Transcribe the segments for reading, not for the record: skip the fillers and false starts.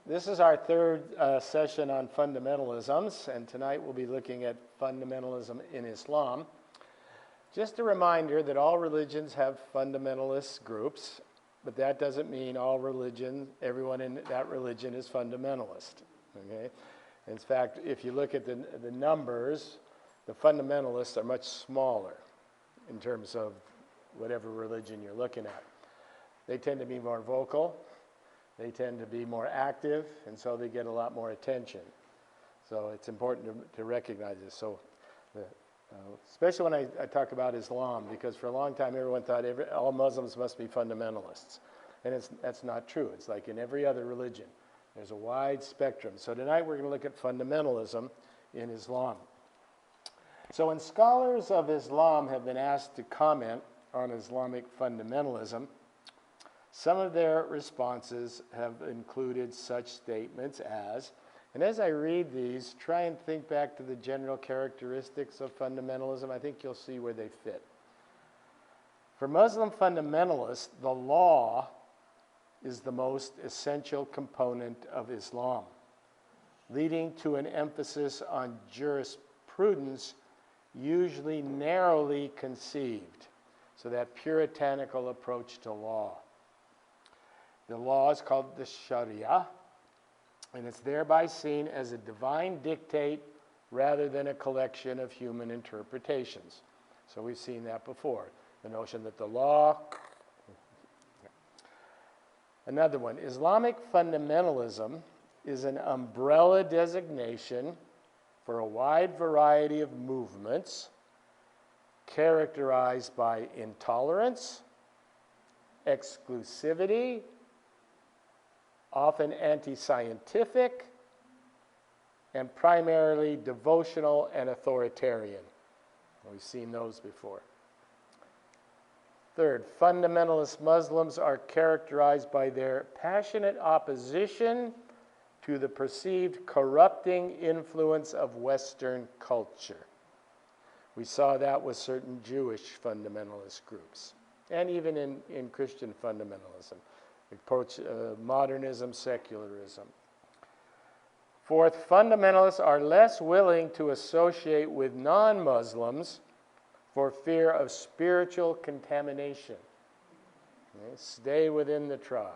This is our third session on fundamentalisms, and tonight we'll be looking at fundamentalism in Islam. Just a reminder that all religions have fundamentalist groups, but that doesn't mean everyone in that religion is fundamentalist. Okay? In fact, if you look at the numbers, the fundamentalists are much smaller in terms of whatever religion you're looking at. They tend to be more vocal. They tend to be more active, and so they get a lot more attention. So it's important to recognize this. So, especially when I talk about Islam, because for a long time everyone thought all Muslims must be fundamentalists. And that's not true. It's like in every other religion. There's a wide spectrum. So tonight we're going to look at fundamentalism in Islam. So when scholars of Islam have been asked to comment on Islamic fundamentalism, some of their responses have included such statements as, and as I read these, try and think back to the general characteristics of fundamentalism. I think you'll see where they fit. For Muslim fundamentalists, the law is the most essential component of Islam, leading to an emphasis on jurisprudence, usually narrowly conceived, so that puritanical approach to law. The law is called the Sharia, and it's thereby seen as a divine dictate rather than a collection of human interpretations. So we've seen that before, the notion that the law... Another one, Islamic fundamentalism is an umbrella designation for a wide variety of movements characterized by intolerance, exclusivity, often anti-scientific, and primarily devotional and authoritarian. We've seen those before. Third, fundamentalist Muslims are characterized by their passionate opposition to the perceived corrupting influence of Western culture. We saw that with certain Jewish fundamentalist groups, and even in Christian fundamentalism. Approach modernism, secularism. Fourth, fundamentalists are less willing to associate with non-Muslims for fear of spiritual contamination. Okay? Stay within the tribe.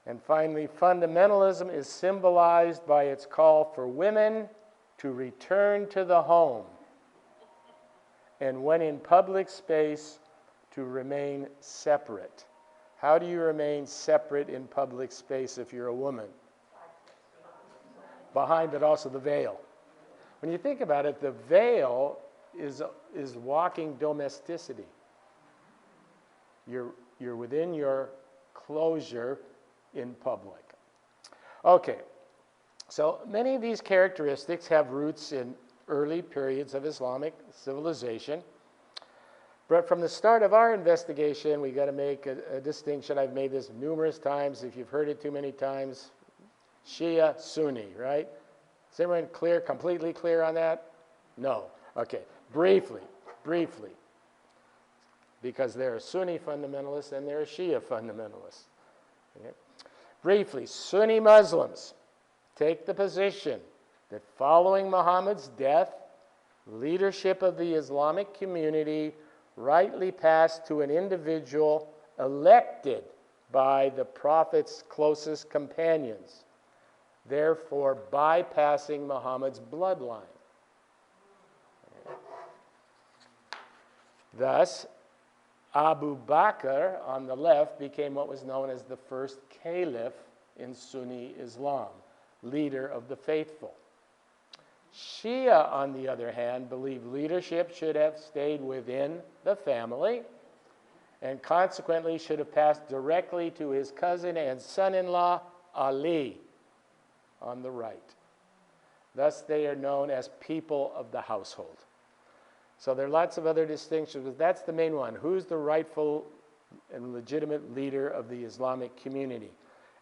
And finally, fundamentalism is symbolized by its call for women to return to the home, and when in public space, to remain separate. How do you remain separate in public space if you're a woman? Behind, but also the veil. When you think about it, the veil is walking domesticity. You're within your closure in public. Okay, so many of these characteristics have roots in early periods of Islamic civilization. But from the start of our investigation, we got to make a distinction. I've made this numerous times. If you've heard it too many times, Shia, Sunni, right? Is everyone clear, completely clear on that? No. Okay. Briefly. Because there are Sunni fundamentalists and there are Shia fundamentalists. Okay? Briefly, Sunni Muslims take the position that following Muhammad's death, leadership of the Islamic community rightly passed to an individual elected by the Prophet's closest companions, therefore bypassing Muhammad's bloodline. Thus, Abu Bakr on the left became what was known as the first caliph in Sunni Islam, leader of the faithful. Shia, on the other hand, believe leadership should have stayed within the family and consequently should have passed directly to his cousin and son-in-law, Ali, on the right. Thus, they are known as people of the household. So there are lots of other distinctions, but that's the main one. Who's the rightful and legitimate leader of the Islamic community?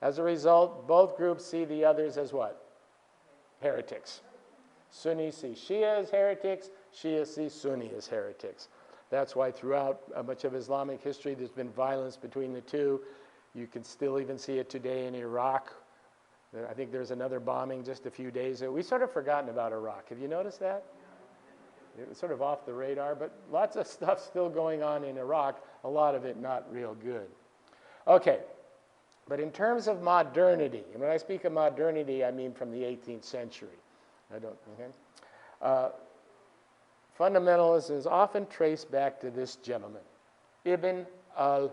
As a result, both groups see the others as what? Heretics. Sunnis see Shia as heretics, Shia see Sunni as heretics. That's why throughout much of Islamic history there's been violence between the two. You can still even see it today in Iraq. I think there's another bombing just a few days ago. We've sort of forgotten about Iraq. Have you noticed that? It was sort of off the radar, but lots of stuff still going on in Iraq, a lot of it not real good. Okay, but in terms of modernity, and when I speak of modernity, I mean from the 18th century. Fundamentalism is often traced back to this gentleman, Ibn-Al.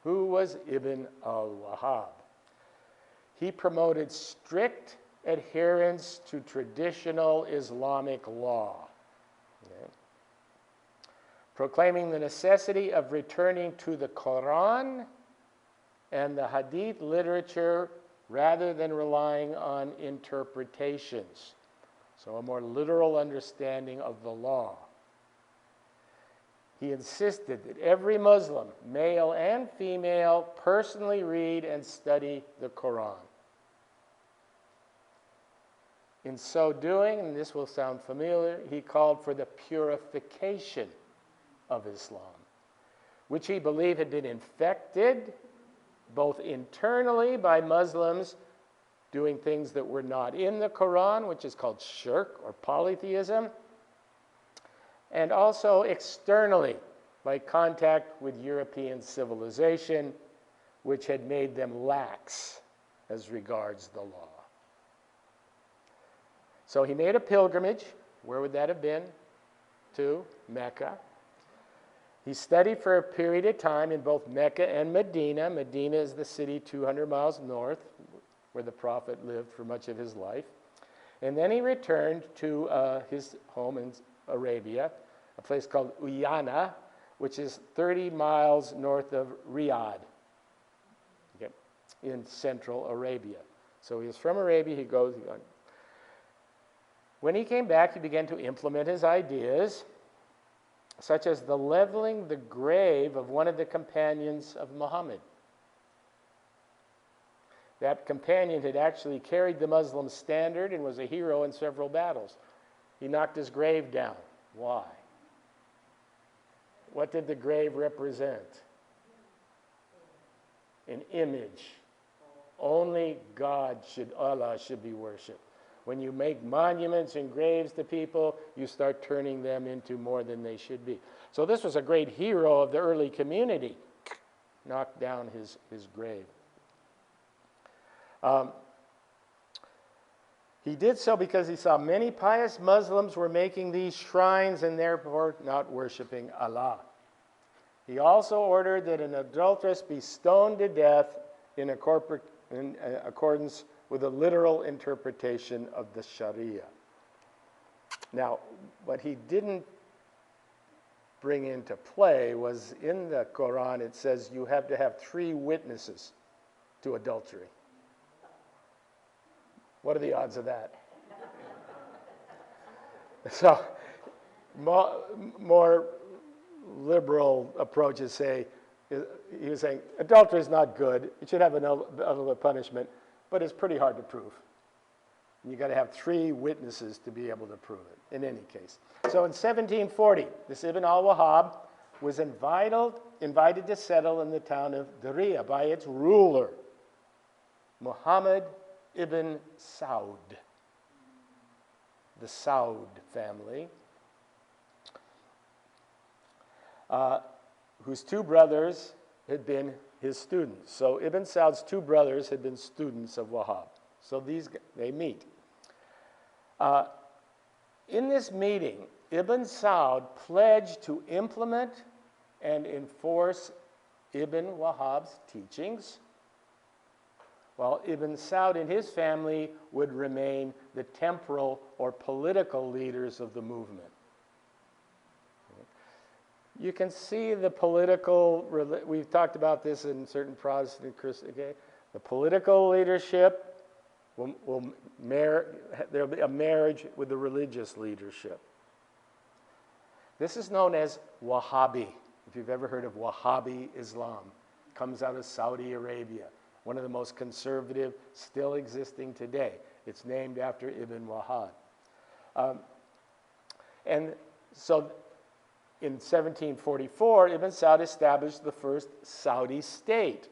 Who was Ibn-Al? He promoted strict adherence to traditional Islamic law, proclaiming the necessity of returning to the Quran and the Hadith literature rather than relying on interpretations. So a more literal understanding of the law. He insisted that every Muslim, male and female, personally read and study the Quran. In so doing, and this will sound familiar, he called for the purification of Islam, which he believed had been infected both internally by Muslims doing things that were not in the Quran, which is called shirk or polytheism, and also externally by contact with European civilization, which had made them lax as regards the law. So he made a pilgrimage. Where would that have been? To Mecca. He studied for a period of time in both Mecca and Medina. Medina is the city 200 miles north, where the Prophet lived for much of his life. And then he returned to his home in Arabia, a place called Uyana, which is 30 miles north of Riyadh, in central Arabia. So he was from Arabia. He goes. When he came back, he began to implement his ideas, such as the leveling the grave of one of the companions of Muhammad. That companion had actually carried the Muslim standard and was a hero in several battles. He knocked his grave down. Why? What did the grave represent? An image. Only Allah should be worshipped. When you make monuments and graves to people, you start turning them into more than they should be. So this was a great hero of the early community. Knocked down his grave. He did so because he saw many pious Muslims were making these shrines and therefore not worshiping Allah. He also ordered that an adulteress be stoned to death in accordance with a literal interpretation of the Sharia. Now, what he didn't bring into play was in the Quran it says you have to have 3 witnesses to adultery. What are the odds of that? So, more liberal approaches say, he was saying, adultery is not good. It should have another punishment, but it's pretty hard to prove. You've got to have 3 witnesses to be able to prove it, in any case. So in 1740, this Ibn al-Wahhab was invited to settle in the town of Diriyah by its ruler, Muhammad ibn Saud, the Saud family, whose 2 brothers had been his students. So Ibn Saud's 2 brothers had been students of Wahhab. So they meet. In this meeting, Ibn Saud pledged to implement and enforce Ibn Wahhab's teachings, while Ibn Saud and his family would remain the temporal or political leaders of the movement. You can see the political, we've talked about this in certain Protestant Christian, the political leadership there'll be a marriage with the religious leadership. This is known as Wahhabi. If you've ever heard of Wahhabi Islam, it comes out of Saudi Arabia, one of the most conservative still existing today. It's named after Ibn Wahhab. And so in 1744, Ibn-Saud established the first Saudi state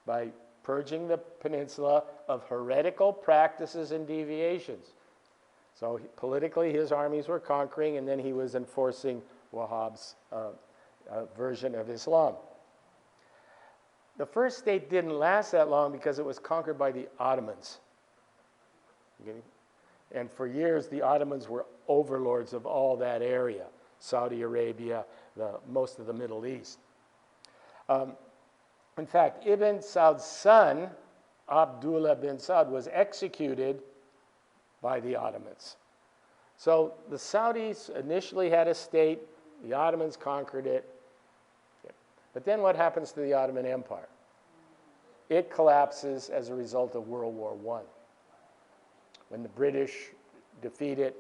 by purging the peninsula of heretical practices and deviations. So politically, his armies were conquering, and then he was enforcing Wahhab's version of Islam. The first state didn't last that long because it was conquered by the Ottomans. Okay? And for years, the Ottomans were overlords of all that area, Saudi Arabia, most of the Middle East. In fact, Ibn Saud's son, Abdullah bin Saud, was executed by the Ottomans. So the Saudis initially had a state, the Ottomans conquered it. But then what happens to the Ottoman Empire? It collapses as a result of World War I. When the British defeat it,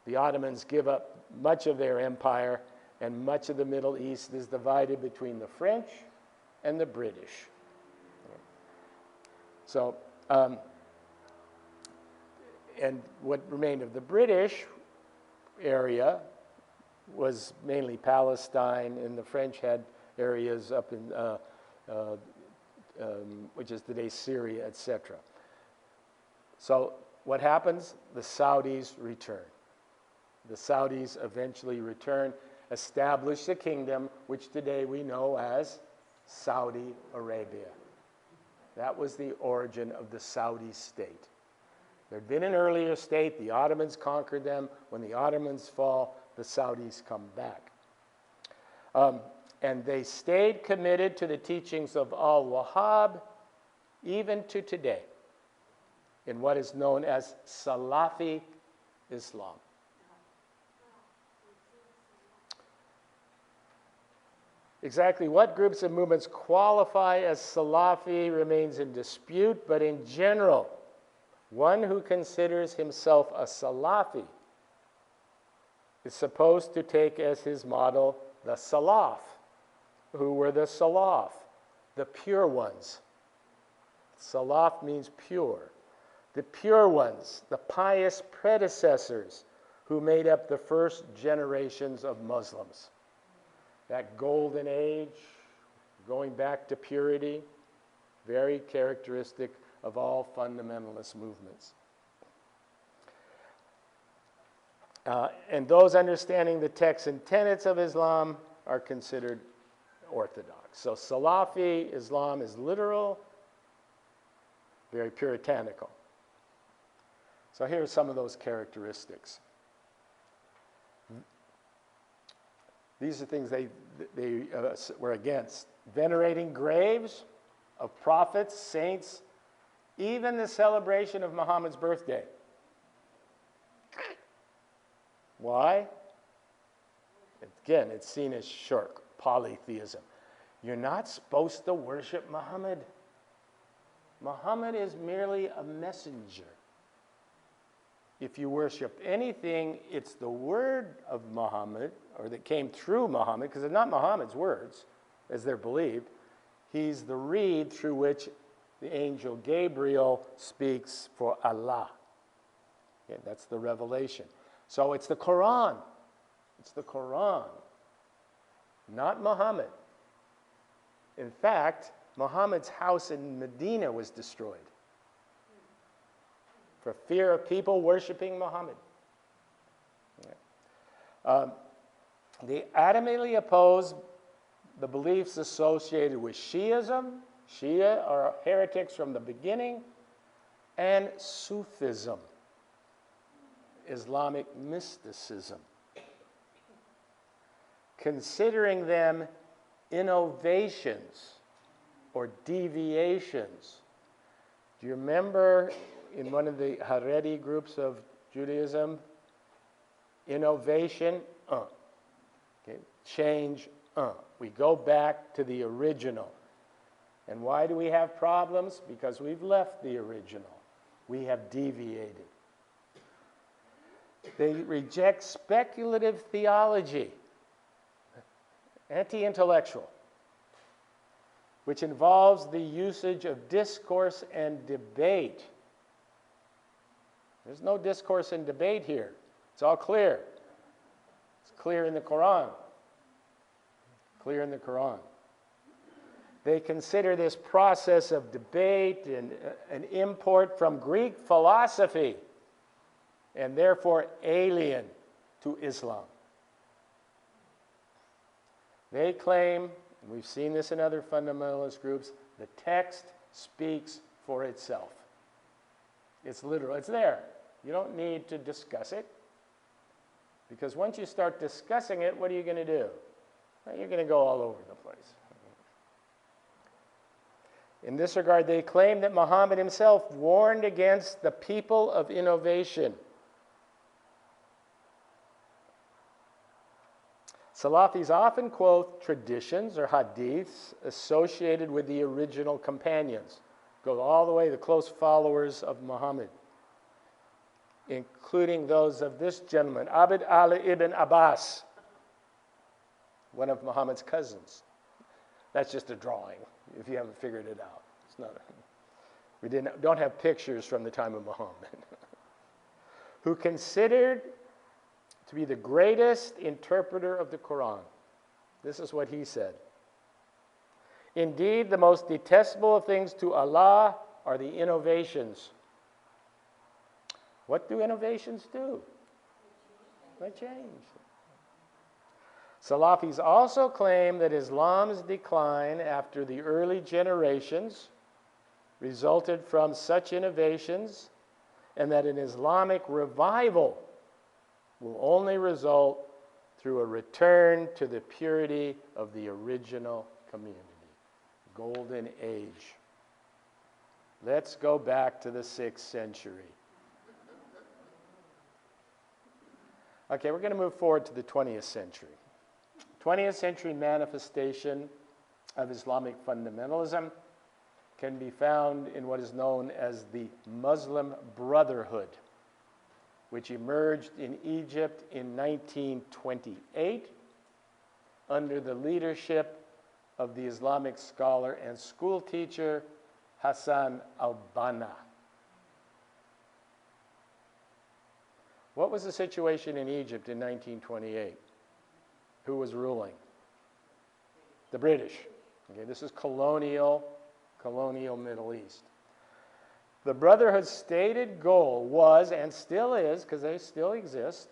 the Ottomans give up much of their empire, and much of the Middle East is divided between the French and the British. So, and what remained of the British area was mainly Palestine, and the French had areas up in, which is today Syria, etc. So what happens? The Saudis return. The Saudis eventually return, establish a kingdom which today we know as Saudi Arabia. That was the origin of the Saudi state. There had been an earlier state. The Ottomans conquered them. When the Ottomans fall, the Saudis come back. And they stayed committed to the teachings of al-Wahhab even to today in what is known as Salafi Islam. Exactly what groups and movements qualify as Salafi remains in dispute, but in general, one who considers himself a Salafi is supposed to take as his model the Salaf. Who were the Salaf? The pure ones. Salaf means pure. The pure ones, the pious predecessors who made up the first generations of Muslims. That golden age, going back to purity, very characteristic of all fundamentalist movements. And those understanding the texts and tenets of Islam are considered orthodox. So Salafi Islam is literal, very puritanical. So here are some of those characteristics. These are things they were against. Venerating graves of prophets, saints, even the celebration of Muhammad's birthday. Why? Again, it's seen as shirk, polytheism. You're not supposed to worship Muhammad. Muhammad is merely a messenger. If you worship anything, it's the word of Muhammad, or that came through Muhammad, because it's not Muhammad's words, as they're believed. He's the reed through which the angel Gabriel speaks for Allah. Okay, that's the revelation. So it's the Quran. It's the Quran, not Muhammad. In fact, Muhammad's house in Medina was destroyed for fear of people worshiping Muhammad. Yeah. They adamantly oppose the beliefs associated with Shiism. Shia are heretics from the beginning, and Sufism, Islamic mysticism, considering them innovations or deviations. Do you remember in one of the Haredi groups of Judaism, innovation, okay, change, we go back to the original. And why do we have problems? Because we've left the original. We have deviated. They reject speculative theology, anti-intellectual, which involves the usage of discourse and debate. There's no discourse and debate here. It's all clear. It's clear in the Quran. Clear in the Quran. They consider this process of debate and an import from Greek philosophy and therefore alien to Islam. They claim, and we've seen this in other fundamentalist groups, the text speaks for itself. It's literal. It's there. You don't need to discuss it. Because once you start discussing it, what are you going to do? Well, you're going to go all over the place. In this regard, they claim that Muhammad himself warned against the people of innovation. Salafis often quote traditions or hadiths associated with the original companions. Go all the way to the close followers of Muhammad, including those of this gentleman, Abd-Al ibn Abbas, one of Muhammad's cousins. That's just a drawing, if you haven't figured it out. It's not. We don't have pictures from the time of Muhammad. Who considered to be the greatest interpreter of the Quran. This is what he said. Indeed, the most detestable of things to Allah are the innovations. What do innovations do? They change. Salafis also claim that Islam's decline after the early generations resulted from such innovations, and that an Islamic revival will only result through a return to the purity of the original community. Golden Age. Let's go back to the 6th century. Okay, we're going to move forward to the 20th century. 20th century manifestation of Islamic fundamentalism can be found in what is known as the Muslim Brotherhood, which emerged in Egypt in 1928 under the leadership of the Islamic scholar and school teacher Hassan al-Banna. What was the situation in Egypt in 1928? Who was ruling? The British. Okay, this is colonial Middle East. The Brotherhood's stated goal was, and still is, because they still exist,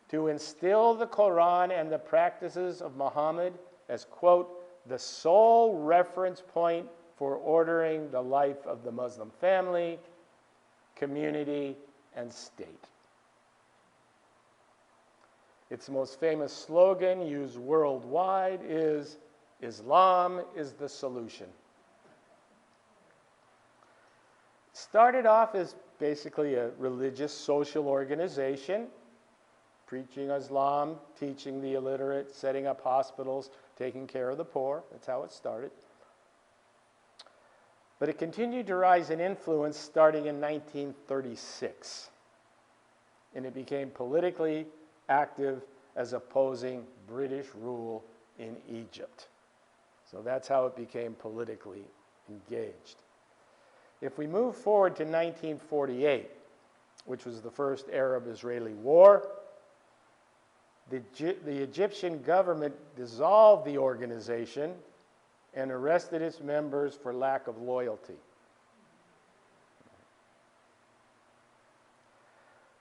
to instill the Quran and the practices of Muhammad as, quote, the sole reference point for ordering the life of the Muslim family, community, and state. Its most famous slogan, used worldwide, is Islam is the solution. Started off as basically a religious social organization, preaching Islam, teaching the illiterate, setting up hospitals, taking care of the poor. That's how it started. But it continued to rise in influence starting in 1936. And it became politically active as opposing British rule in Egypt. So that's how it became politically engaged. If we move forward to 1948, which was the first Arab-Israeli war, the Egyptian government dissolved the organization and arrested its members for lack of loyalty.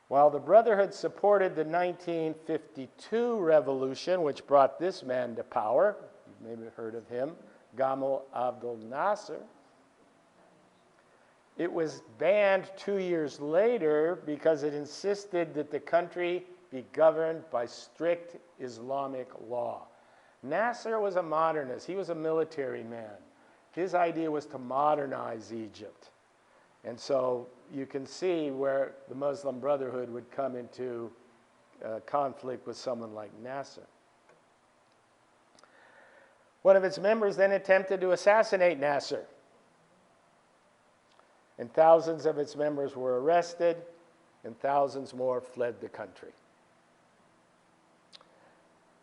While the Brotherhood supported the 1952 revolution, which brought this man to power, you've maybe heard of him, Gamal Abdel Nasser, it was banned 2 years later because it insisted that the country be governed by strict Islamic law. Nasser was a modernist. He was a military man. His idea was to modernize Egypt. And so you can see where the Muslim Brotherhood would come into conflict with someone like Nasser. One of its members then attempted to assassinate Nasser. And thousands of its members were arrested, and thousands more fled the country.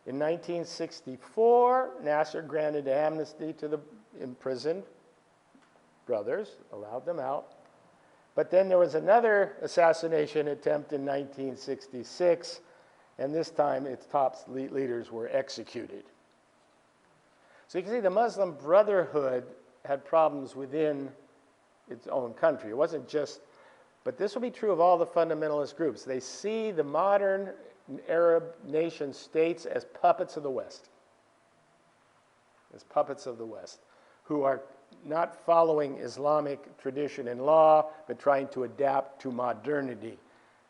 In 1964, Nasser granted amnesty to the imprisoned brothers, allowed them out. But then there was another assassination attempt in 1966, and this time its top leaders were executed. So you can see the Muslim Brotherhood had problems within its own country. It wasn't just, but this will be true of all the fundamentalist groups. They see the modern Arab nation states as puppets of the West. As puppets of the West, who are not following Islamic tradition and law, but trying to adapt to modernity.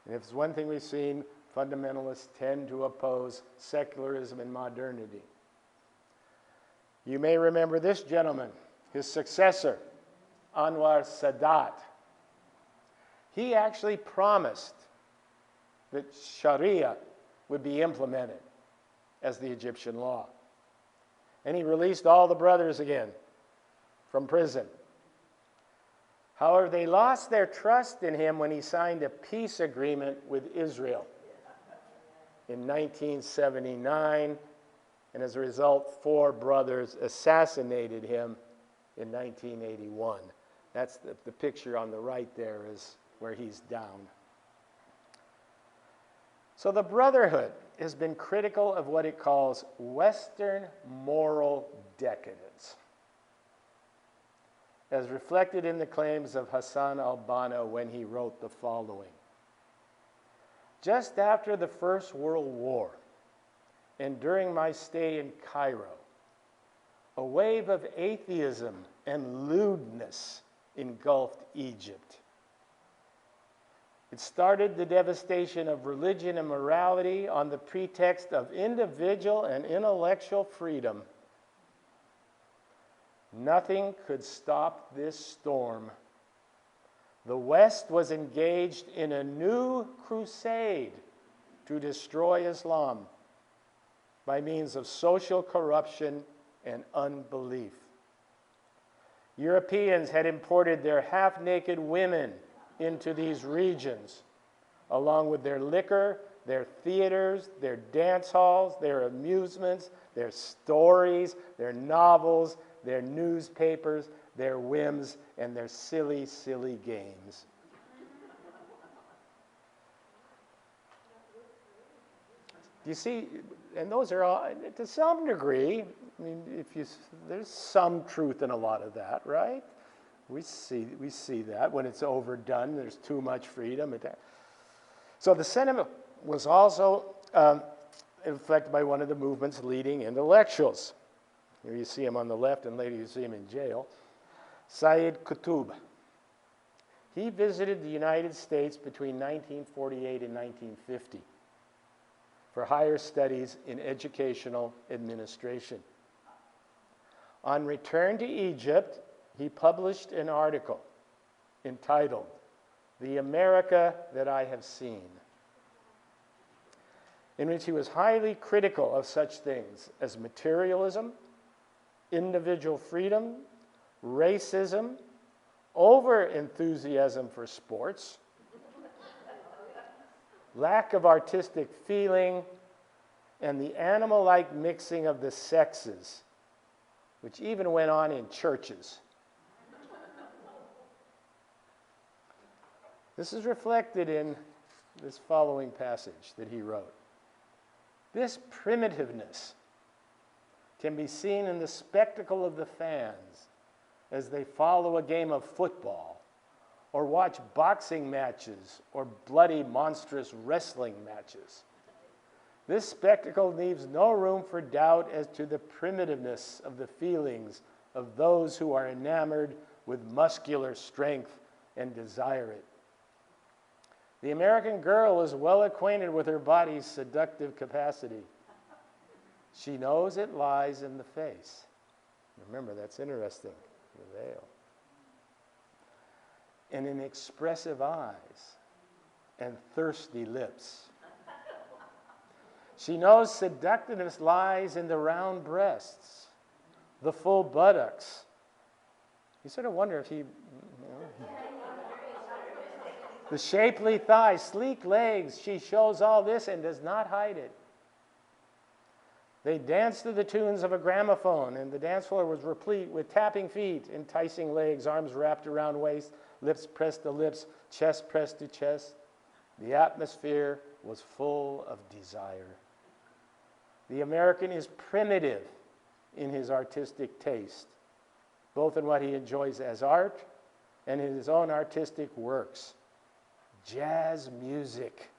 And if it's one thing we've seen, fundamentalists tend to oppose secularism and modernity. You may remember this gentleman, his successor, Anwar Sadat. He actually promised that Sharia would be implemented as the Egyptian law. And he released all the brothers again from prison. However, they lost their trust in him when he signed a peace agreement with Israel in 1979, and as a result, 4 brothers assassinated him in 1981. That's the picture on the right there is where he's down. So the Brotherhood has been critical of what it calls Western moral decadence, as reflected in the claims of Hassan al-Banna when he wrote the following. Just after the First World War, and during my stay in Cairo, a wave of atheism and lewdness engulfed Egypt. It started the devastation of religion and morality on the pretext of individual and intellectual freedom. Nothing could stop this storm. The West was engaged in a new crusade to destroy Islam by means of social corruption and unbelief. Europeans had imported their half-naked women into these regions, along with their liquor, their theaters, their dance halls, their amusements, their stories, their novels, their newspapers, their whims, and their silly, silly games. You see, and those are all, to some degree, I mean, there's some truth in a lot of that, right? We see that when it's overdone, there's too much freedom. So the sentiment was also reflected by one of the movement's leading intellectuals. Here you see him on the left, and later you see him in jail, Sayyid Qutb. He visited the United States between 1948 and 1950 for higher studies in educational administration. On return to Egypt, he published an article entitled, "The America That I Have Seen," in which he was highly critical of such things as materialism, individual freedom, racism, over-enthusiasm for sports, lack of artistic feeling, and the animal-like mixing of the sexes, which even went on in churches. This is reflected in this following passage that he wrote. This primitiveness can be seen in the spectacle of the fans as they follow a game of football or watch boxing matches or bloody, monstrous wrestling matches. This spectacle leaves no room for doubt as to the primitiveness of the feelings of those who are enamored with muscular strength and desire it. The American girl is well acquainted with her body's seductive capacity. She knows it lies in the face. Remember, that's interesting, the veil. And in expressive eyes and thirsty lips. She knows seductiveness lies in the round breasts, the full buttocks. You sort of wonder if he, the shapely thighs, sleek legs. She shows all this and does not hide it. They danced to the tunes of a gramophone, and the dance floor was replete with tapping feet, enticing legs, arms wrapped around waist, lips pressed to lips, chest pressed to chest. The atmosphere was full of desire. The American is primitive in his artistic taste, both in what he enjoys as art and in his own artistic works. Jazz music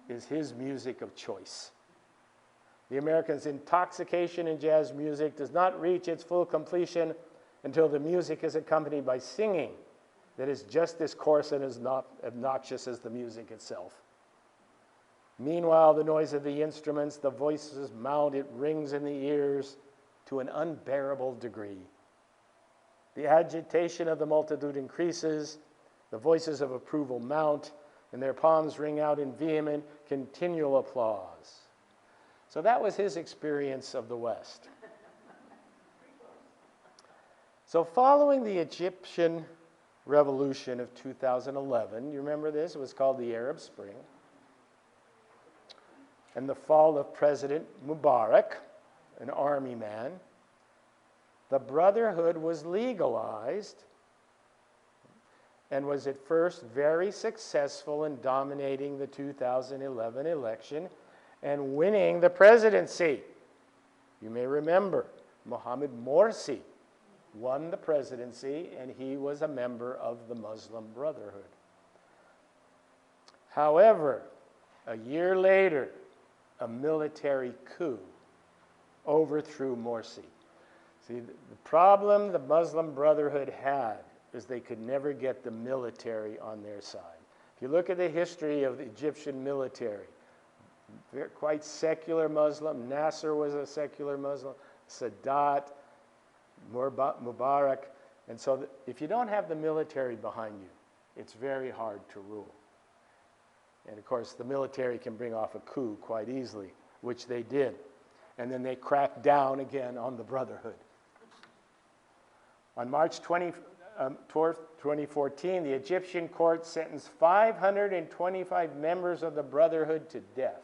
is his music of choice. The American's intoxication in jazz music does not reach its full completion until the music is accompanied by singing that is just as coarse and as obnoxious as the music itself. Meanwhile, the noise of the instruments, the voices mount, it rings in the ears to an unbearable degree. The agitation of the multitude increases, the voices of approval mount, and their palms ring out in vehement, continual applause. So that was his experience of the West. So following the Egyptian revolution of 2011, you remember this? It was called the Arab Spring. And the fall of President Mubarak, an army man, the Brotherhood was legalized and was at first very successful in dominating the 2011 election and winning the presidency. You may remember, Mohammed Morsi won the presidency, and he was a member of the Muslim Brotherhood. However, a year later, a military coup overthrew Morsi. See, the problem the Muslim Brotherhood had is they could never get the military on their side. If you look at the history of the Egyptian military, they're quite secular Muslim. Nasser was a secular Muslim. Sadat, Mubarak. And so if you don't have the military behind you, it's very hard to rule. And of course, the military can bring off a coup quite easily, which they did. And then they cracked down again on the Brotherhood. On March 24th, 2014, the Egyptian court sentenced 525 members of the Brotherhood to death.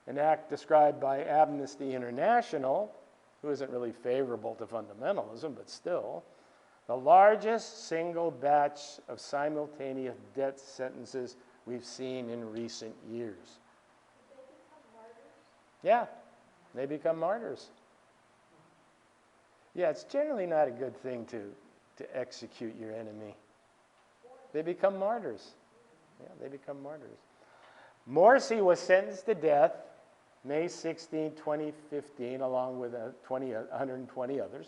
An act described by Amnesty International, who isn't really favorable to fundamentalism, but still, the largest single batch of simultaneous death sentences we've seen in recent years. Did they become martyrs? Yeah, they become martyrs. Yeah, it's generally not a good thing to execute your enemy. They become martyrs. Yeah, they become martyrs. Morsi was sentenced to death May 16, 2015, along with 120 others.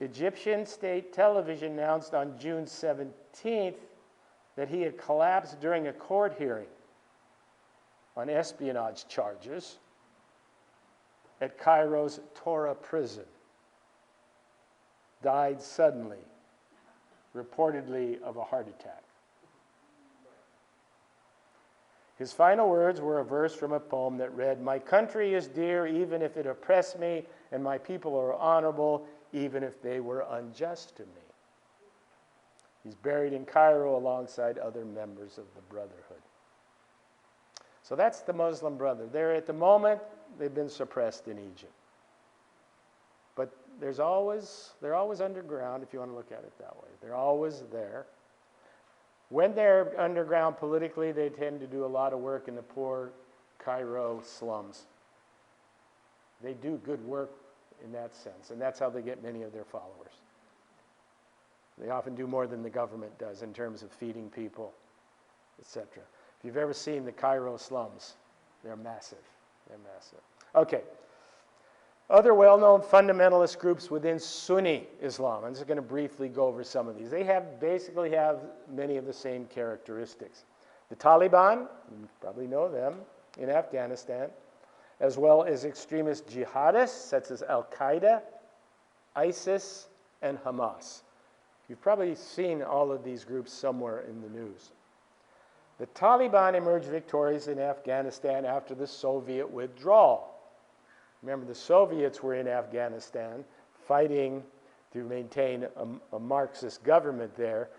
Egyptian state television announced on June 17th that he had collapsed during a court hearing on espionage charges at Cairo's Tora prison. Died suddenly, reportedly of a heart attack. His final words were a verse from a poem that read, "My country is dear even if it oppressed me, and my people are honorable even if they were unjust to me." He's buried in Cairo alongside other members of the Brotherhood. So that's the Muslim Brotherhood. They're at the moment, they've been suppressed in Egypt. But they're always underground, if you want to look at it that way. They're always there. When they're underground politically, they tend to do a lot of work in the poor Cairo slums. They do good work in that sense, and that's how they get many of their followers. They often do more than the government does in terms of feeding people, etc. If you've ever seen the Cairo slums, they're massive. They're massive. Okay. Other well-known fundamentalist groups within Sunni Islam. I'm just going to briefly go over some of these. They basically have many of the same characteristics. The Taliban, you probably know them, in Afghanistan, as well as extremist jihadists such as Al-Qaeda, ISIS, and Hamas. You've probably seen all of these groups somewhere in the news. The Taliban emerged victorious in Afghanistan after the Soviet withdrawal. Remember, the Soviets were in Afghanistan fighting to maintain a Marxist government there.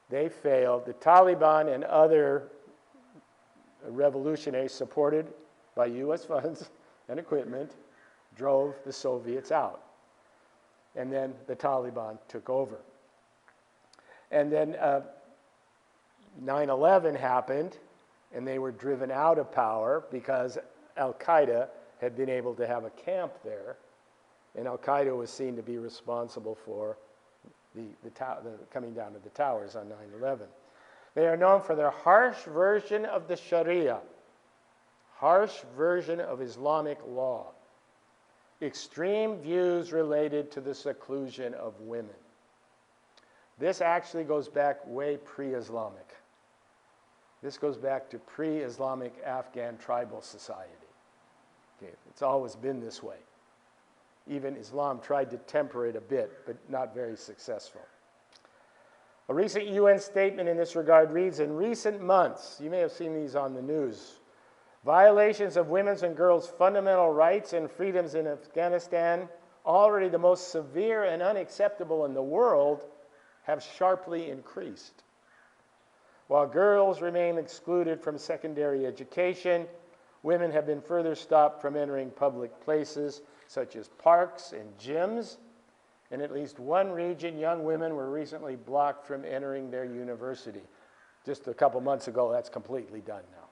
They failed. The Taliban and other revolutionaries supported by U.S. funds and equipment drove the Soviets out. And then the Taliban took over. And then 9/11 happened, and they were driven out of power because al-Qaeda had been able to have a camp there, and al-Qaeda was seen to be responsible for the coming down of the towers on 9/11. They are known for their harsh version of the Sharia, harsh version of Islamic law, extreme views related to the seclusion of women. This actually goes back way pre-Islamic. This goes back to pre-Islamic Afghan tribal society. Okay, it's always been this way. Even Islam tried to temper it a bit, but not very successful. A recent UN statement in this regard reads, in recent months, you may have seen these on the news, violations of women's and girls' fundamental rights and freedoms in Afghanistan, already the most severe and unacceptable in the world, have sharply increased. While girls remain excluded from secondary education, women have been further stopped from entering public places such as parks and gyms. In at least one region, young women were recently blocked from entering their university. Just a couple months ago, that's completely done now.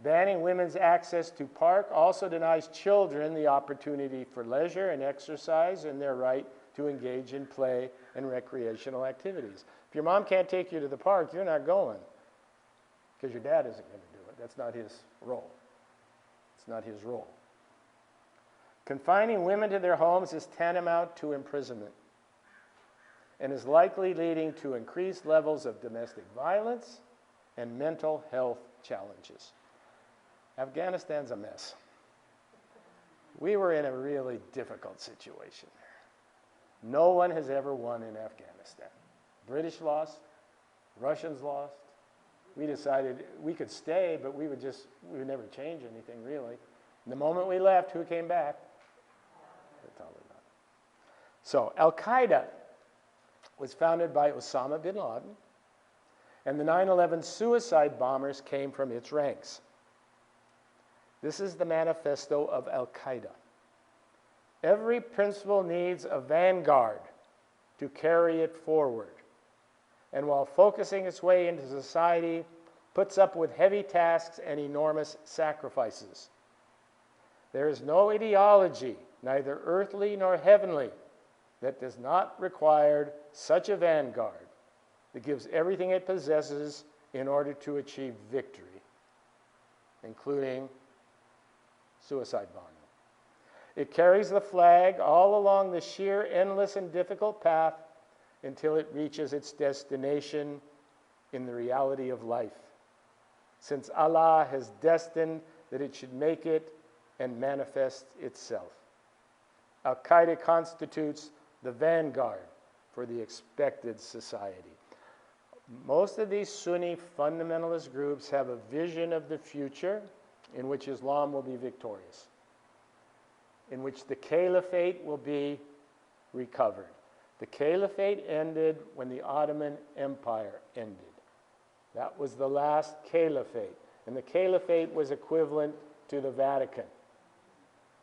Banning women's access to park also denies children the opportunity for leisure and exercise and their right to engage in play and recreational activities. If your mom can't take you to the park, you're not going because your dad isn't going to do it. That's not his role. It's not his role. Confining women to their homes is tantamount to imprisonment and is likely leading to increased levels of domestic violence and mental health challenges. Afghanistan's a mess. We were in a really difficult situation there. No one has ever won in Afghanistan. British lost, Russians lost. We decided we could stay, but we would never change anything really. The moment we left, who came back? The Taliban. So al-Qaeda was founded by Osama bin Laden, and the 9/11 suicide bombers came from its ranks. This is the manifesto of al-Qaeda. Every principle needs a vanguard to carry it forward, and while focusing its way into society, puts up with heavy tasks and enormous sacrifices. There is no ideology, neither earthly nor heavenly, that does not require such a vanguard that gives everything it possesses in order to achieve victory, including suicide bombing. It carries the flag all along the sheer, endless, and difficult path until it reaches its destination in the reality of life, since Allah has destined that it should make it and manifest itself. Al-Qaeda constitutes the vanguard for the expected society. Most of these Sunni fundamentalist groups have a vision of the future in which Islam will be victorious, in which the caliphate will be recovered. The caliphate ended when the Ottoman Empire ended. That was the last caliphate, and the caliphate was equivalent to the Vatican.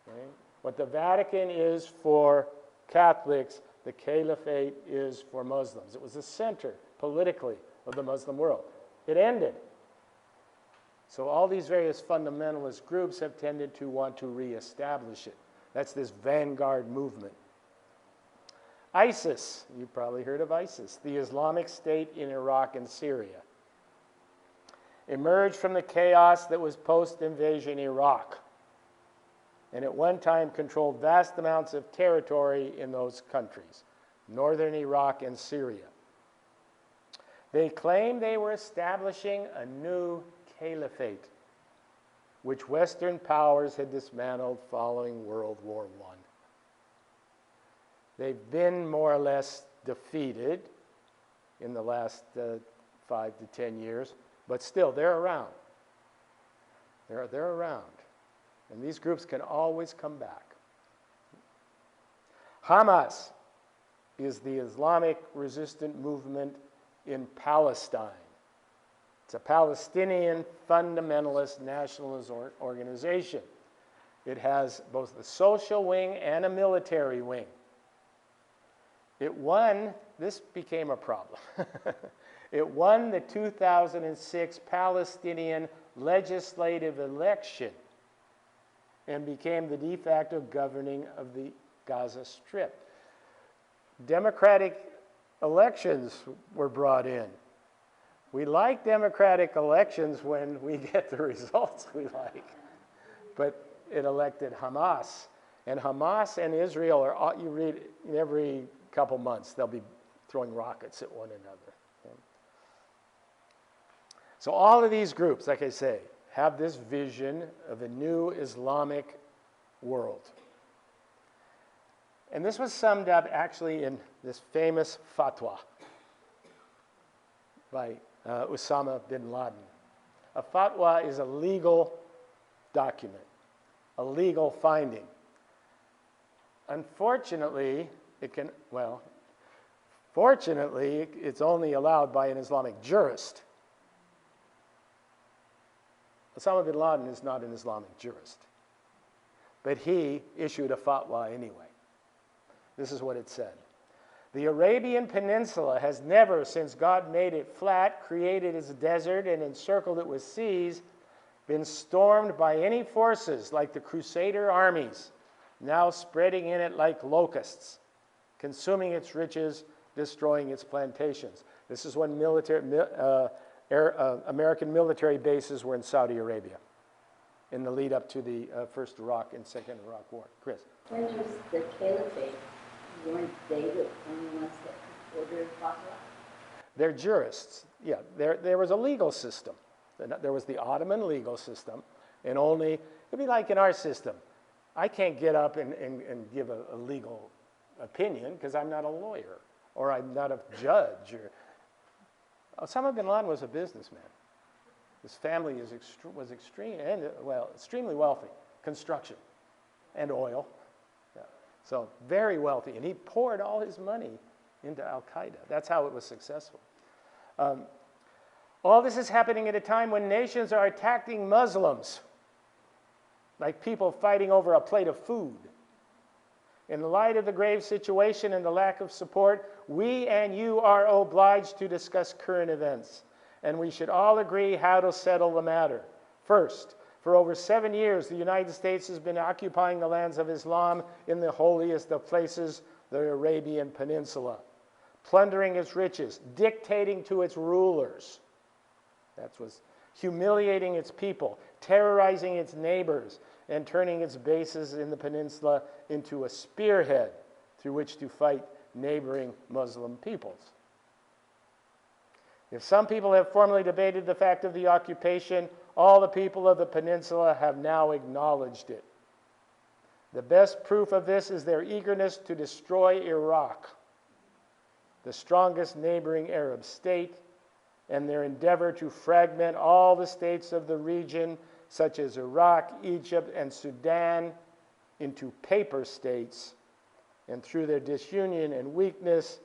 Okay? What the Vatican is for Catholics, the caliphate is for Muslims. It was the center, politically, of the Muslim world. It ended. So all these various fundamentalist groups have tended to want to reestablish it. That's this vanguard movement. ISIS, you've probably heard of ISIS, the Islamic State in Iraq and Syria, emerged from the chaos that was post-invasion Iraq, and at one time controlled vast amounts of territory in those countries, northern Iraq and Syria. They claimed they were establishing a new caliphate, which Western powers had dismantled following World War I. They've been more or less defeated in the last 5 to 10 years, but still, they're around. They're around. And these groups can always come back. Hamas is the Islamic resistant movement in Palestine. It's a Palestinian fundamentalist nationalist organization. It has both a social wing and a military wing. This became a problem. It won the 2006 Palestinian legislative election and became the de facto governing of the Gaza Strip. Democratic elections were brought in. We like democratic elections when we get the results we like. But it elected Hamas. And Hamas and Israel are, you read every couple months, they'll be throwing rockets at one another. Okay? So all of these groups, like I say, have this vision of a new Islamic world. And this was summed up actually in this famous fatwa by Osama bin Laden. A fatwa is a legal document, a legal finding. Unfortunately, fortunately, it's only allowed by an Islamic jurist. Osama bin Laden is not an Islamic jurist, but he issued a fatwa anyway. This is what it said. The Arabian Peninsula has never, since God made it flat, created its desert, and encircled it with seas, been stormed by any forces like the Crusader armies, now spreading in it like locusts, consuming its riches, destroying its plantations. This is when American military bases were in Saudi Arabia in the lead up to the First Iraq and Second Iraq War. Chris? When was the caliphate? Weren't they the only ones that ordered fatwa? They're jurists. Yeah, there was a legal system. There was the Ottoman legal system, and only, it'd be like in our system. I can't get up and give a legal opinion because I'm not a lawyer, or I'm not a judge. Osama bin Laden was a businessman. His family was extremely wealthy, construction and oil. Yeah. So very wealthy, and he poured all his money into Al-Qaeda. That's how it was successful. All this is happening at a time when nations are attacking Muslims, like people fighting over a plate of food. In the light of the grave situation and the lack of support, we and you are obliged to discuss current events, and we should all agree how to settle the matter. First, for over 7 years, the United States has been occupying the lands of Islam in the holiest of places, the Arabian Peninsula, plundering its riches, dictating to its rulers. That was humiliating its people, terrorizing its neighbors, and turning its bases in the peninsula into a spearhead through which to fight neighboring Muslim peoples. If some people have formally debated the fact of the occupation, all the people of the peninsula have now acknowledged it. The best proof of this is their eagerness to destroy Iraq, the strongest neighboring Arab state, and their endeavor to fragment all the states of the region, such as Iraq, Egypt, and Sudan, into paper states, and through their disunion and weakness,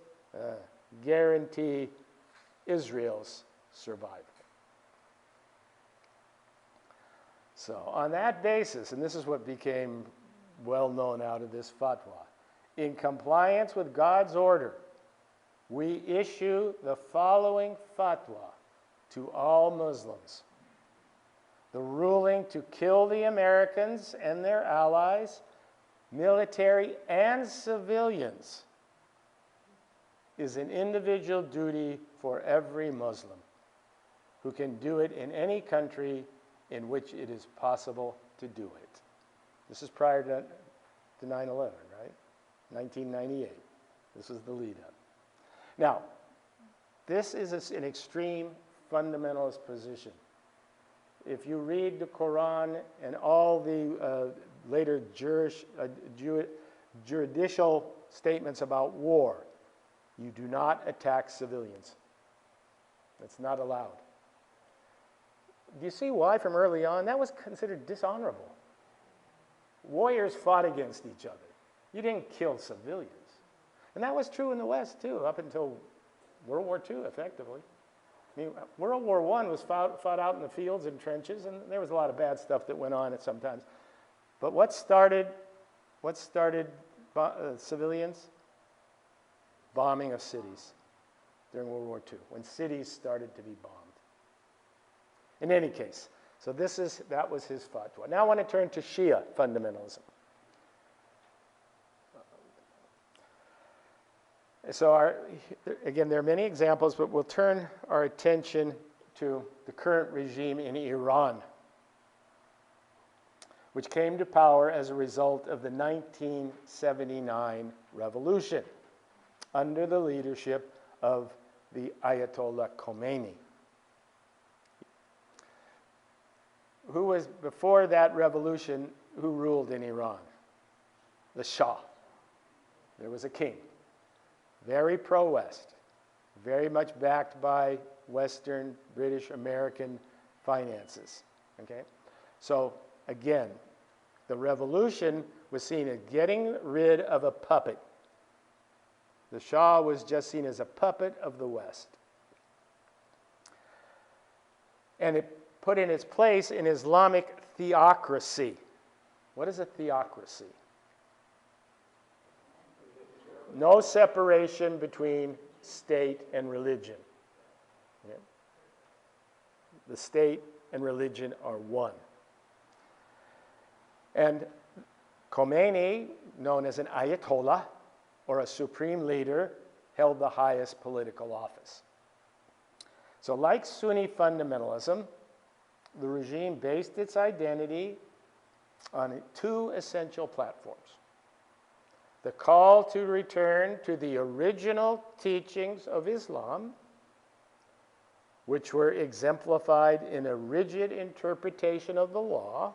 guarantee Israel's survival. So on that basis, and this is what became well known out of this fatwa, in compliance with God's order, we issue the following fatwa to all Muslims. The ruling to kill the Americans and their allies, military and civilians, is an individual duty for every Muslim who can do it in any country in which it is possible to do it. This is prior to 9/11, right? 1998. This is the lead up. Now, this is an extreme fundamentalist position. If you read the Quran and all the later judicial statements about war, you do not attack civilians. That's not allowed. Do you see why from early on? That was considered dishonorable. Warriors fought against each other. You didn't kill civilians. And that was true in the West, too, up until World War II, effectively. I mean, World War I was fought out in the fields and trenches, and there was a lot of bad stuff that went on at sometimes. But what started civilians? Bombing of cities. during World War II, when cities started to be bombed. In any case, so that was his fatwa. Now I want to turn to Shia fundamentalism. So again, there are many examples, but we'll turn our attention to the current regime in Iran, which came to power as a result of the 1979 revolution under the leadership of the Ayatollah Khomeini. Who was, before that revolution, who ruled in Iran? The Shah. There was a king, very pro-West, very much backed by Western, British, American finances. Okay? So again, the revolution was seen as getting rid of a puppet. The Shah was just seen as a puppet of the West. And it put in its place an Islamic theocracy. What is a theocracy? No separation between state and religion. Okay? The state and religion are one. And Khomeini, known as an Ayatollah, or a supreme leader, held the highest political office. So like Sunni fundamentalism, the regime based its identity on two essential platforms. The call to return to the original teachings of Islam, which were exemplified in a rigid interpretation of the law,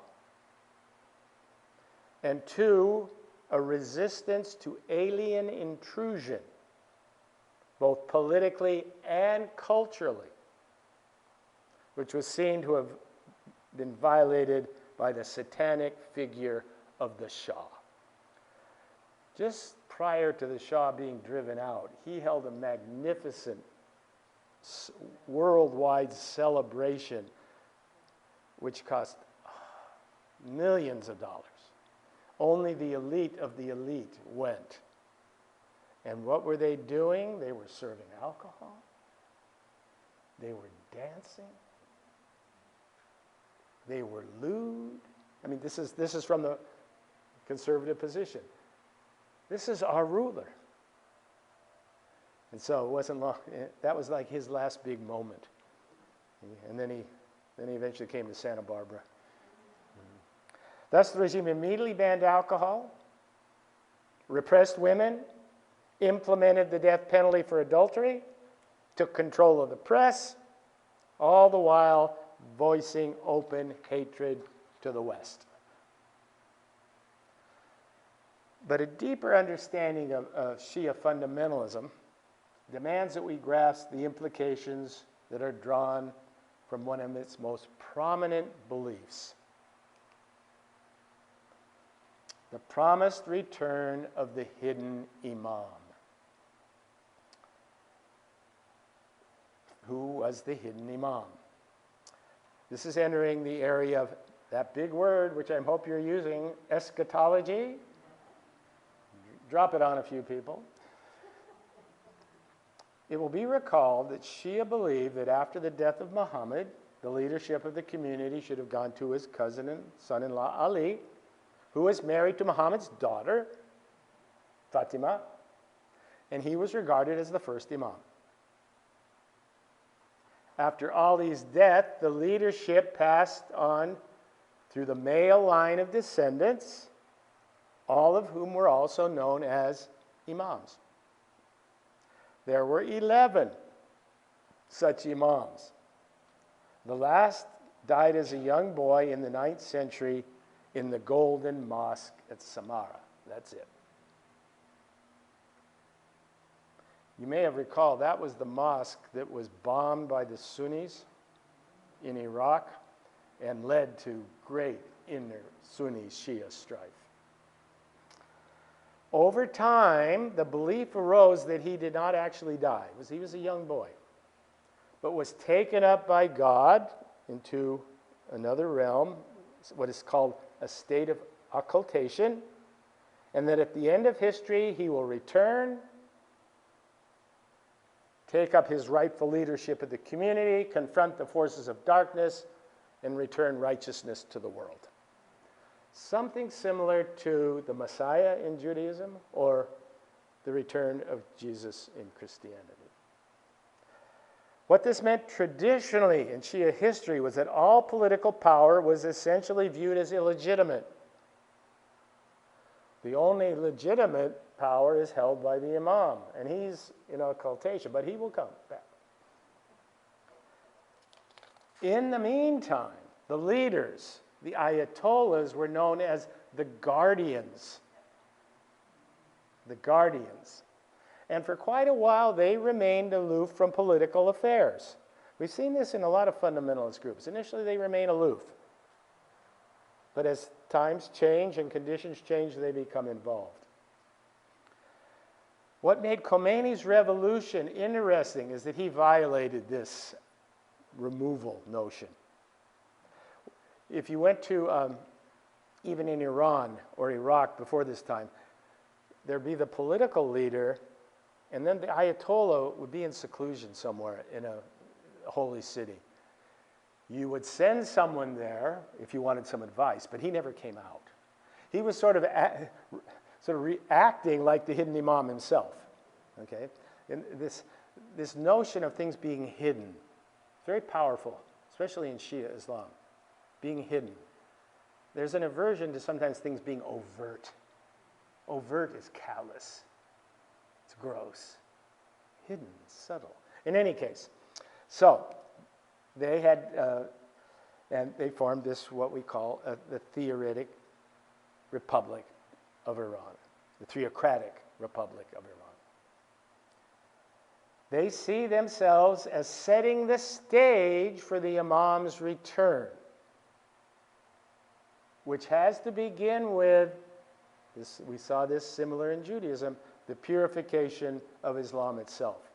and two, a resistance to alien intrusion, both politically and culturally, which was seen to have been violated by the satanic figure of the Shah. Just prior to the Shah being driven out, he held a magnificent worldwide celebration which cost millions of dollars. Only the elite of the elite went. And what were they doing? They were serving alcohol. They were dancing. They were lewd. I mean, this is from the conservative position. This is our ruler. And so it wasn't long. That was like his last big moment. And then he eventually came to Santa Barbara. Thus, the regime immediately banned alcohol, repressed women, implemented the death penalty for adultery, took control of the press, all the while voicing open hatred to the West. But a deeper understanding of Shia fundamentalism demands that we grasp the implications that are drawn from one of its most prominent beliefs: the promised return of the hidden imam. Who was the hidden imam? This is entering the area of that big word, which I hope you're using, eschatology. Drop it on a few people. It will be recalled that Shia believed that after the death of Muhammad, the leadership of the community should have gone to his cousin and son-in-law Ali, who was married to Muhammad's daughter, Fatima, and he was regarded as the first imam. After Ali's death, the leadership passed on through the male line of descendants, all of whom were also known as imams. There were 11 such imams. The last died as a young boy in the 9th century in the Golden Mosque at Samarra. That's it. You may have recalled that was the mosque that was bombed by the Sunnis in Iraq and led to great inner-Sunni-Shia strife. Over time, the belief arose that he did not actually die. He was a young boy, but was taken up by God into another realm, what is called a state of occultation, and that at the end of history he will return take up his rightful leadership of the community, confront the forces of darkness, and return righteousness to the world. Something similar to the Messiah in Judaism or the return of Jesus in Christianity. What this meant traditionally in Shia history was that all political power was essentially viewed as illegitimate. The only legitimate power is held by the Imam, and he's in occultation, but he will come back. In the meantime, the leaders, the Ayatollahs, were known as the guardians. The guardians. And for quite a while, they remained aloof from political affairs. We've seen this in a lot of fundamentalist groups. Initially, they remain aloof. But as times change and conditions change, they become involved. What made Khomeini's revolution interesting is that he violated this removal notion. If you went to, even in Iran or Iraq before this time, there'd be the political leader, and then the Ayatollah would be in seclusion somewhere in a holy city. You would send someone there if you wanted some advice, but he never came out. He was sort of reacting like the hidden imam himself. Okay, and this notion of things being hidden, very powerful, especially in Shia Islam, being hidden. There's an aversion to sometimes things being overt. Overt is callous. It's gross. Hidden, subtle. In any case, so they had, and they formed this, what we call the theoretic Republic of Iran, the theocratic Republic of Iran. They see themselves as setting the stage for the Imam's return, which has to begin with, this, we saw this similar in Judaism, the purification of Islam itself.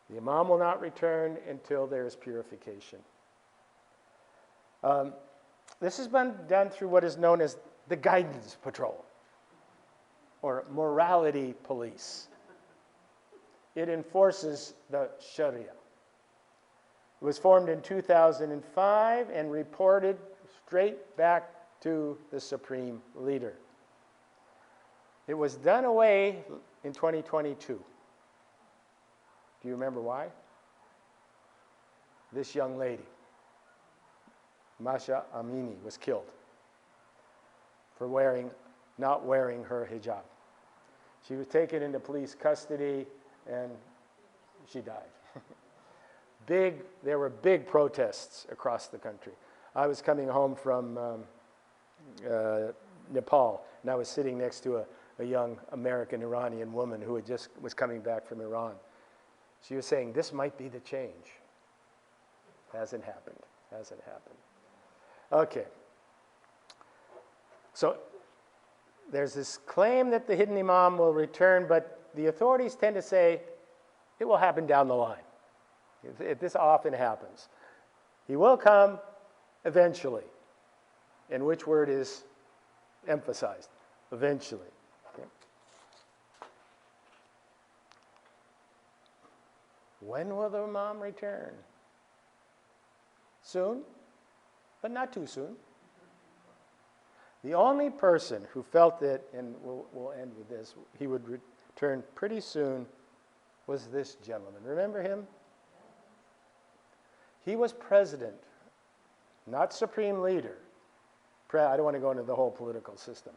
The Imam will not return until there is purification. This has been done through what is known as the guidance patrol, or morality police. It enforces the Sharia. It was formed in 2005 and reported straight back to the supreme leader. It was done away in 2022. Do you remember why? This young lady, Masha Amini, was killed for not wearing her hijab. She was taken into police custody and she died. There were big protests across the country. I was coming home from Nepal, and I was sitting next to a young American Iranian woman who was coming back from Iran. She was saying, this might be the change. Hasn't happened. Hasn't happened. Okay. So there's this claim that the hidden imam will return, but the authorities tend to say it will happen down the line. This often happens. He will come eventually, and which word is emphasized? Eventually. Okay. When will the imam return? Soon, but not too soon. The only person who felt that, and we'll end with this, he would return pretty soon, was this gentleman. Remember him? He was president, not supreme leader. I don't want to go into the whole political system.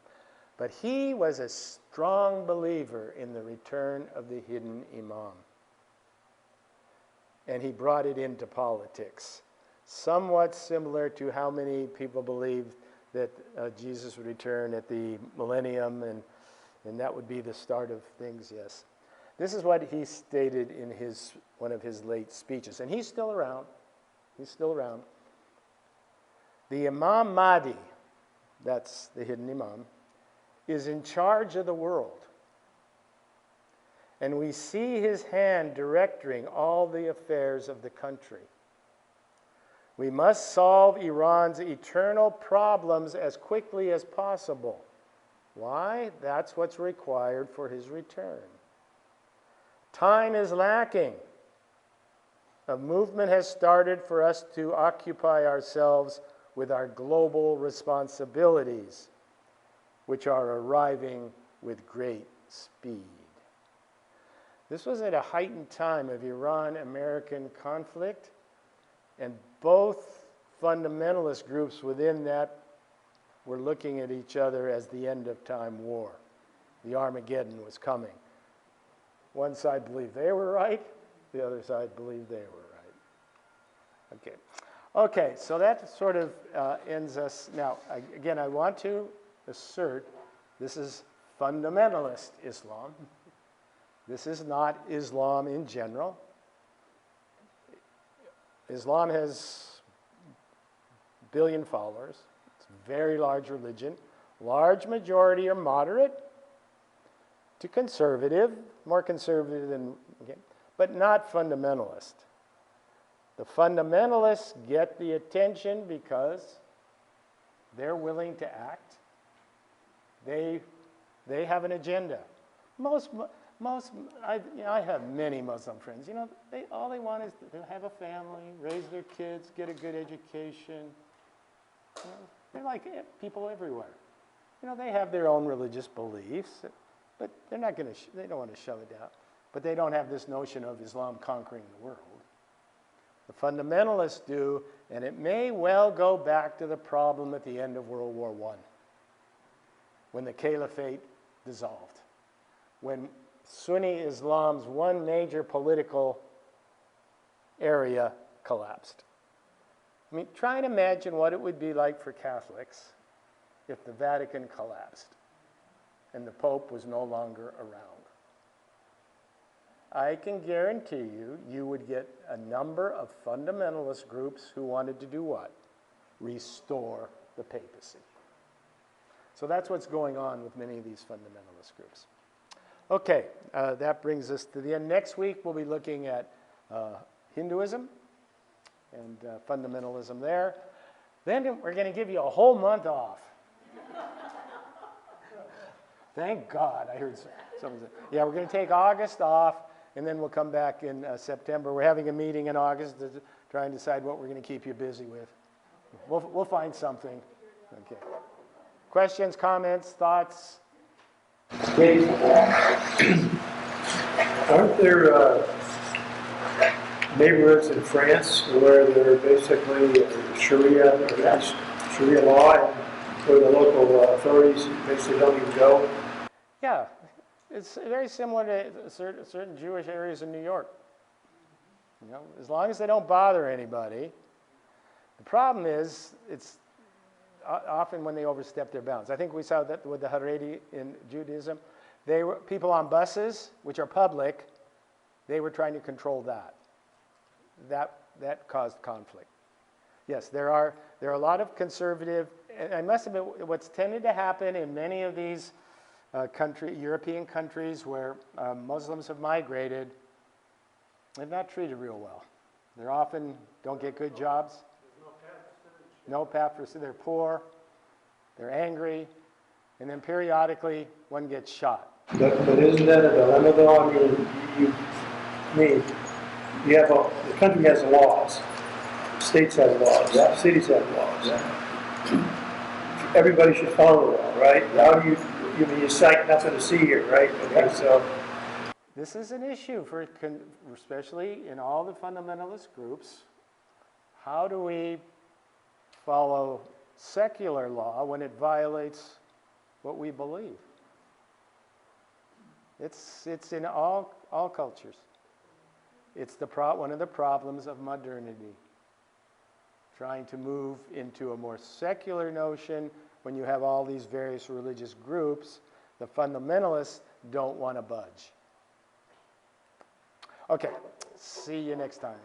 But he was a strong believer in the return of the hidden imam. And he brought it into politics. Somewhat similar to how many people believed that Jesus would return at the millennium, and that would be the start of things, yes. This is what he stated in one of his late speeches, and he's still around. He's still around. The Imam Mahdi, that's the hidden imam, is in charge of the world. And we see his hand directing all the affairs of the country. We must solve Iran's eternal problems as quickly as possible. Why? That's what's required for his return. Time is lacking. a movement has started for us to occupy ourselves with our global responsibilities, which are arriving with great speed. This was at a heightened time of Iran-American conflict, and both fundamentalist groups within that were looking at each other as the end-of-time war. The Armageddon was coming. One side believed they were right, the other side believed they were right. Okay, so that sort of ends us. Now, again, I want to assert this is fundamentalist Islam. This is not Islam in general. Islam has a billion followers. It's a very large religion. Large majority are moderate to conservative, more conservative than, okay, but not fundamentalist. The fundamentalists get the attention because they're willing to act. They have an agenda. I have many Muslim friends. You know, all they want is to have a family, raise their kids, get a good education. You know, they're like people everywhere. You know, they have their own religious beliefs, but they're not going to. They don't want to shove it down. But they don't have this notion of Islam conquering the world. The fundamentalists do, and it may well go back to the problem at the end of World War I, when the caliphate dissolved, when Sunni Islam's one major political area collapsed. I mean, try and imagine what it would be like for Catholics if the Vatican collapsed and the Pope was no longer around. I can guarantee you, you would get a number of fundamentalist groups who wanted to do what? Restore the papacy. So that's what's going on with many of these fundamentalist groups. Okay, that brings us to the end. Next week, we'll be looking at Hinduism and fundamentalism there. Then we're going to give you a whole month off. Thank God, I heard someone say. Yeah, we're going to take August off, and then we'll come back in September. We're having a meeting in August to try and decide what we're going to keep you busy with. We'll find something. Okay. Questions, comments, thoughts? Dave, aren't there neighborhoods in France where they're basically Sharia, or at least Sharia law, and where the local authorities basically don't even go? Yeah, it's very similar to certain Jewish areas in New York. You know, as long as they don't bother anybody. The problem is, it's often when they overstep their bounds. I think we saw that with the Haredi in Judaism. They were people on buses, which are public. They were trying to control that. That caused conflict. Yes, there are a lot of conservative. And I must admit, what's tended to happen in many of these European countries where Muslims have migrated, they're not treated real well. They often don't get good jobs. No path for they're poor, they're angry, and then periodically one gets shot. But isn't that a dilemma, though? I mean, the country has laws, states have laws, cities have laws. Yeah. Everybody should follow the law, right? How do you cite nothing to see here, right? Okay, so this is an issue for especially in all the fundamentalist groups. How do we follow secular law when it violates what we believe? It's in all cultures. It's one of the problems of modernity. Trying to move into a more secular notion when you have all these various religious groups, the fundamentalists don't want to budge. Okay, see you next time.